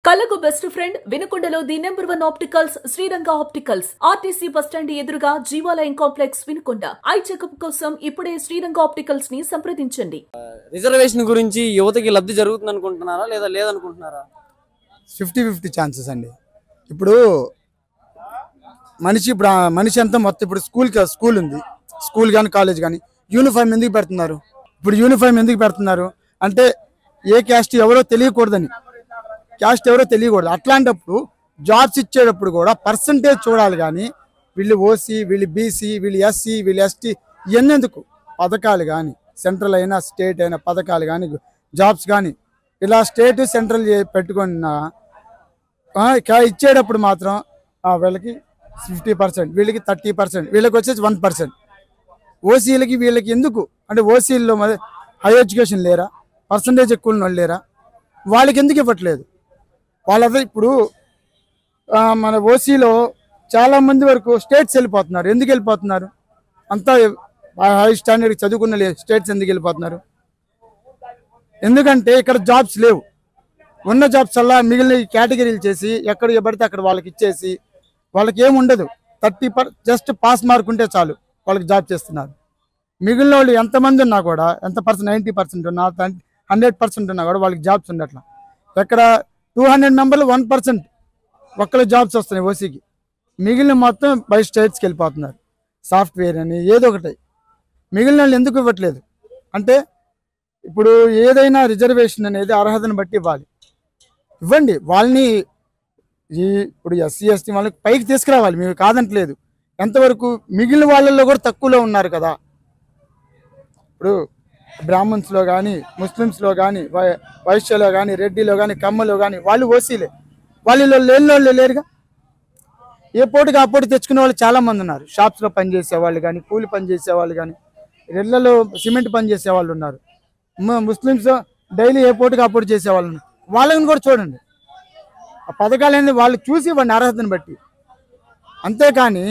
కళకు best friend వినుకొండలో the number 1 opticals Sriranga opticals RTC bus stand ఎదురుగా Jeevalayam complex Vinukonda. Eye checkup కోసం ఇప్పుడే శ్రీరంగ ఆప్టికల్స్ ని సంప్రదించండి. రిజర్వేషన్ గురించి యువతకి లబ్ధి జరుగుతుంది అనుకుంటున్నారా లేదా లేదనుకుంటున్నారా? 50-50 ఛాన్సెస్ అండి. ఇప్పుడు మనిషి అంతా మొత్తం ఇప్పుడు స్కూల్ ఉంది, స్కూల్ కానీ కాలేజ్ కానీ యూనిఫామ్ ఎందుకు పెడుతున్నారు? ఇప్పుడు యూనిఫామ్ ఎందుకు పెడుతున్నారు అంటే ఏ క్యాస్ట్ ఎవరో తెలియకూడదని, అట్లాంటప్పుడు జాబ్స్ ఇచ్చేటప్పుడు కూడా పర్సంటేజ్ చూడాలి. కానీ వీళ్ళు ఓసీ, వీళ్ళు బీసీ, వీళ్ళు ఎస్సీ, వీళ్ళు ఎస్టీ ఇవన్నెందుకు? పథకాలు కానీ సెంట్రల్ అయినా స్టేట్ అయినా పథకాలు కానీ జాబ్స్ కానీ ఇలా స్టేట్ సెంట్రల్ పెట్టుకున్న ఇచ్చేటప్పుడు మాత్రం వీళ్ళకి 50%, వీళ్ళకి 30%, వీళ్ళకి వచ్చేసి 1%. ఓసీలకి వీళ్ళకి ఎందుకు అంటే ఓసీల్లో హై ఎడ్యుకేషన్ లేరా, పర్సంటేజ్ ఎక్కువ వాళ్ళు లేరా, వాళ్ళకి ఎందుకు ఇవ్వట్లేదు? వాళ్ళదే ఇప్పుడు మన ఓసీలో చాలామంది వరకు స్టేట్స్ వెళ్ళిపోతున్నారు. ఎందుకు వెళ్ళిపోతున్నారు? అంతా హై స్టాండర్డ్ చదువుకున్న స్టేట్స్ ఎందుకు వెళ్ళిపోతున్నారు? ఎందుకంటే ఇక్కడ జాబ్స్ లేవు. ఉన్న జాబ్స్ అలా మిగిలిన కేటగిరీలు చేసి ఎక్కడ పడితే అక్కడ వాళ్ళకి ఇచ్చేసి వాళ్ళకి ఏముండదు. 30% జస్ట్ పాస్ మార్క్ ఉంటే చాలు వాళ్ళకి జాబ్ చేస్తున్నారు. మిగిలిన వాళ్ళు ఎంతమంది ఉన్నా కూడా, ఎంత పర్సెంట్ 90% ఉన్నా 100% ఉన్నా కూడా వాళ్ళకి జాబ్స్ ఉండట్లా. ఎక్కడ 200 మెంబర్లు 1% ఒక్కళ్ళ జాబ్స్ వస్తున్నాయి ఓసీకి. మిగిలిన మొత్తం బై స్టేట్స్కి వెళ్ళిపోతున్నారు. సాఫ్ట్వేర్ అని ఏదో ఒకటి. మిగిలిన వాళ్ళు ఎందుకు ఇవ్వట్లేదు అంటే ఇప్పుడు ఏదైనా రిజర్వేషన్ అనేది అర్హతను బట్టి ఇవ్వండి. వాళ్ళని ఇప్పుడు ఎస్సీ ఎస్టీ వాళ్ళకి పైకి తీసుకురావాలి, మేము కాదంటలేదు. ఎంతవరకు మిగిలిన వాళ్ళల్లో కూడా తక్కువలో ఉన్నారు కదా. ఇప్పుడు బ్రాహ్మణ్స్లో కానీ, ముస్లిమ్స్లో కానీ, వైశ్యలో కానీ, రెడ్డిలో కానీ, కమ్మలో కానీ వాళ్ళు ఓసీలే. వాళ్ళలో లేని వాళ్ళు లేరుగా. ఏ పూటకి ఆ పూట తెచ్చుకునే వాళ్ళు చాలామంది ఉన్నారు. షాప్స్లో పనిచేసేవాళ్ళు కానీ, కూలి పని చేసేవాళ్ళు కానీ, రెడ్లలో సిమెంట్ పని చేసేవాళ్ళు ఉన్నారు. ముస్లిమ్స్ డైలీ ఏ పూటకి ఆ పూట చేసేవాళ్ళు ఉన్నారు. వాళ్ళని కూడా చూడండి. ఆ పథకాలు అనేది వాళ్ళు చూసి వాడిని అర్హతను బట్టి, అంతేకాని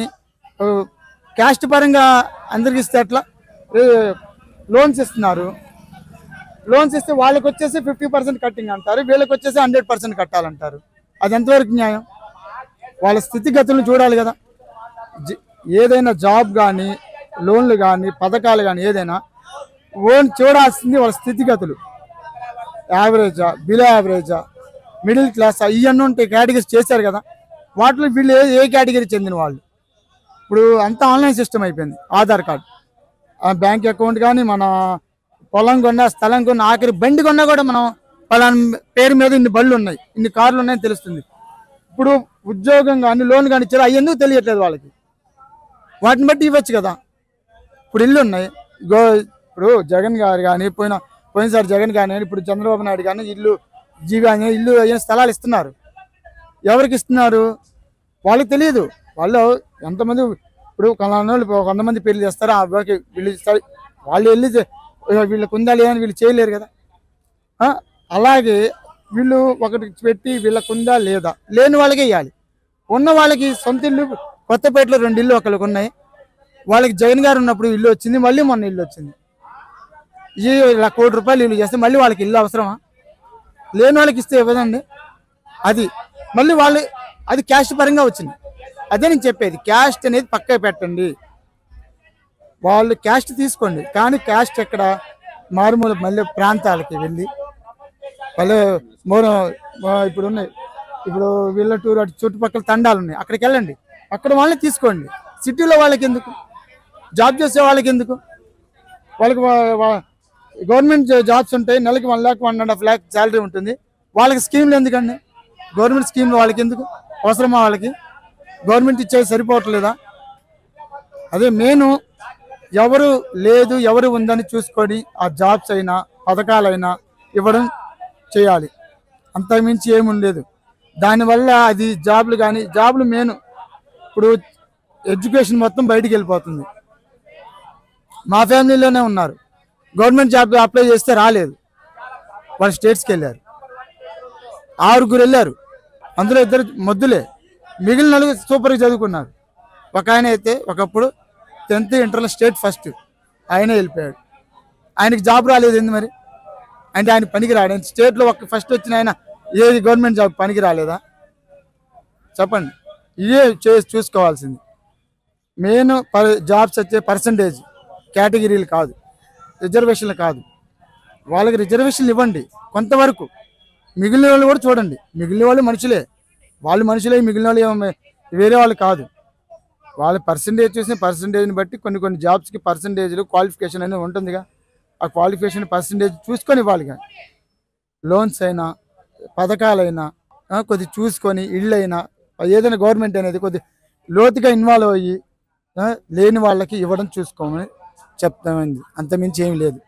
క్యాస్ట్ పరంగా అందరికి ఇస్తే అట్లా లోన్స్ ఇస్తున్నారు. లోన్స్ ఇస్తే వాళ్ళకి వచ్చేసి 50% కట్టింగ్ అంటారు, వీళ్ళకి వచ్చేసి 100% కట్టాలంటారు. అది ఎంతవరకు న్యాయం? వాళ్ళ స్థితిగతులను చూడాలి కదా. ఏదైనా జాబ్ కానీ, లోన్లు కానీ, పథకాలు కానీ ఏదైనా చూడాల్సింది వాళ్ళ స్థితిగతులు. యావరేజా, బిలో యావరేజా, మిడిల్ క్లాసా, ఇవన్నీ ఉంటాయి. కేటగిరీస్ చేశారు కదా. వాటిలో వీళ్ళు ఏ కేటగిరీ చెందిన వాళ్ళు? ఇప్పుడు అంతా ఆన్లైన్ సిస్టమ్ అయిపోయింది. ఆధార్ కార్డు, బ్యాంక్ అకౌంట్ కానీ, మన పొలం కొన్నా, స్థలం కొన్నా, ఆఖరి బండి కొన్నా కూడా మనం పలానా పేరు మీద ఇన్ని బళ్ళు ఉన్నాయి, ఇన్ని కార్లు ఉన్నాయని తెలుస్తుంది. ఇప్పుడు ఉద్యోగం కానీ, లోన్ కానీ ఇచ్చారు, అవి ఎందుకు తెలియట్లేదు వాళ్ళకి? వాటిని బట్టి ఇవ్వచ్చు కదా. ఇప్పుడు ఇల్లు ఉన్నాయి. ఇప్పుడు జగన్ గారు కానీ, పోయినసారి జగన్ కానీ, ఇప్పుడు చంద్రబాబు నాయుడు కానీ ఇల్లు స్థలాలు ఇస్తున్నారు. ఎవరికి ఇస్తున్నారు? వాళ్ళకి తెలియదు. వాళ్ళు ఎంతమంది ఇప్పుడు కొంతమంది పెళ్లి చేస్తారు, వీళ్ళు వాళ్ళు వెళ్ళి వీళ్ళకి ఉందా లేదా అని వీళ్ళు చేయలేరు కదా. అలాగే వీళ్ళు ఒకటి పెట్టి వీళ్ళకు ఉందా లేదా, లేని వాళ్ళకే ఇవ్వాలి. ఉన్న వాళ్ళకి సొంత ఇల్లు కొత్తపేటలో 2 ఇల్లు ఒకరికి ఉన్నాయి. వాళ్ళకి జగన్ గారు ఉన్నప్పుడు ఇల్లు వచ్చింది, మళ్ళీ మొన్న ఇల్లు వచ్చింది. ఈ ₹1 కోటి ఇల్లు చేస్తే మళ్ళీ వాళ్ళకి ఇల్లు అవసరమా? లేని వాళ్ళకి ఇస్తే ఇవ్వదండి. అది మళ్ళీ అది క్యాస్ట్ పరంగా వచ్చింది. అదే నేను చెప్పేది, క్యాస్ట్ అనేది పక్కా పెట్టండి. వాళ్ళు క్యాస్ట్ తీసుకోండి, కానీ క్యాస్ట్ ఎక్కడ? మారుమూల మళ్ళీ ప్రాంతాలకి వెళ్ళి ఇప్పుడు ఉన్నాయి. ఇప్పుడు వీళ్ళటూరు అటు చుట్టుపక్కల తండాలు ఉన్నాయి, అక్కడికి వెళ్ళండి. అక్కడ వాళ్ళని తీసుకోండి. సిటీలో వాళ్ళకి ఎందుకు? జాబ్ చేసే వాళ్ళకి ఎందుకు? వాళ్ళకి గవర్నమెంట్ జాబ్స్ ఉంటాయి, నెలకి 1 lakh 1.5 lakh శాలరీ ఉంటుంది. వాళ్ళకి స్కీమ్లు ఎందుకండి? గవర్నమెంట్ స్కీమ్లు వాళ్ళకి ఎందుకు అవసరమా? వాళ్ళకి గవర్నమెంట్ ఇచ్చేది సరిపోవట్లేదా? అదే మెయిన్. ఎవరు లేదు ఎవరు ఉందని చూసుకొని ఆ జాబ్స్ అయినా పథకాలైనా ఇవ్వడం చేయాలి. అంతకుమించి ఏముండలేదు. దానివల్ల అది జాబ్లు మెయిన్. ఇప్పుడు ఎడ్యుకేషన్ మొత్తం బయటికి వెళ్ళిపోతుంది. మా ఫ్యామిలీలోనే ఉన్నారు, గవర్నమెంట్ జాబ్ అప్లై చేస్తే రాలేదు, వాళ్ళు స్టేట్స్కి వెళ్ళారు. 6 వెళ్ళారు, అందులో 2 మొద్దులే, మిగిలిన 4 సూపర్గా చదువుకున్నారు. ఒక ఆయన అయితే ఒకప్పుడు 10th ఇంటర్లో స్టేట్ ఫస్ట్, ఆయనే వెళ్ళిపోయాడు. ఆయనకి జాబ్ రాలేదు. ఎందు మరి అంటే ఆయన పనికి రాడు. ఆయన స్టేట్లో ఫస్ట్ వచ్చిన ఆయన ఏది గవర్నమెంట్ జాబ్ పనికి రాలేదా? చెప్పండి. ఇదే చూసుకోవాల్సింది. మెయిన్ జాబ్స్ వచ్చే పర్సంటేజ్ కేటగిరీలు కాదు, రిజర్వేషన్లు కాదు. వాళ్ళకి రిజర్వేషన్లు ఇవ్వండి కొంతవరకు. మిగిలిన వాళ్ళు కూడా చూడండి. మిగిలిన వాళ్ళు మనుషులే, వాళ్ళు మనుషులే. మిగిలిన వాళ్ళు వేరే వాళ్ళు కాదు. వాళ్ళ పర్సంటేజ్ చూసిన పర్సంటేజ్ని బట్టి కొన్ని జాబ్స్కి పర్సంటేజ్లు క్వాలిఫికేషన్ అనేది ఉంటుందిగా. ఆ క్వాలిఫికేషన్ పర్సంటేజ్ చూసుకొని ఇవ్వాలి. కానీ లోన్స్ అయినా పథకాలైనా కొద్ది చూసుకొని, ఇళ్ళు అయినా ఏదైనా గవర్నమెంట్ అనేది కొద్ది లోతుగా ఇన్వాల్వ్ అయ్యి లేని వాళ్ళకి ఇవ్వడం చూసుకోమని చెప్తామండి. అంతమించి ఏం లేదు.